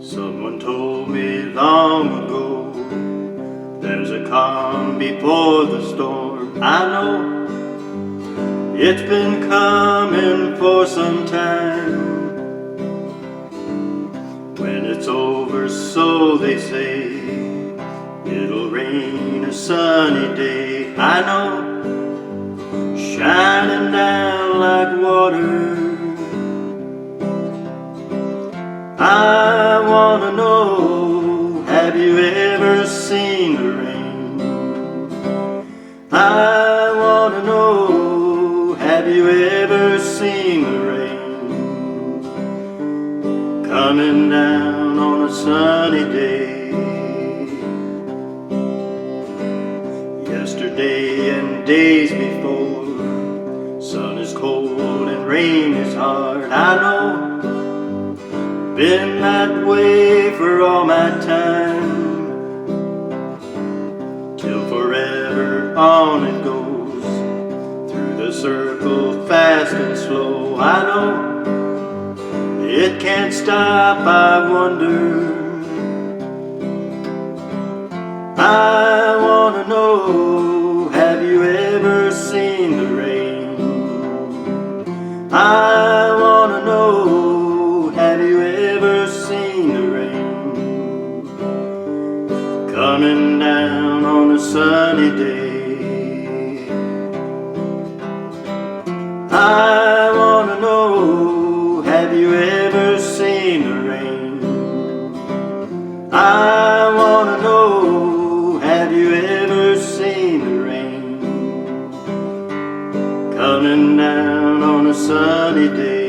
Someone told me long ago, there's a calm before the storm. I know it's been coming for some time. When it's over, so they say, it'll rain a sunny day. I know, shining down like water. I wanna know, have you ever seen the rain? I wanna know, have you ever seen the rain? Coming down on a sunny day. Yesterday and days before, sun is cold and rain is hard. I know, been that way for all my time. Till forever on it goes, through the circle fast and slow. I know it can't stop, I wonder. I wanna know, have you ever seen the rain? I wanna know, have you ever seen the rain? Coming down on a sunny day. I wanna know, have you ever seen the rain? I wanna know, have you ever seen the rain? Coming down on a sunny day.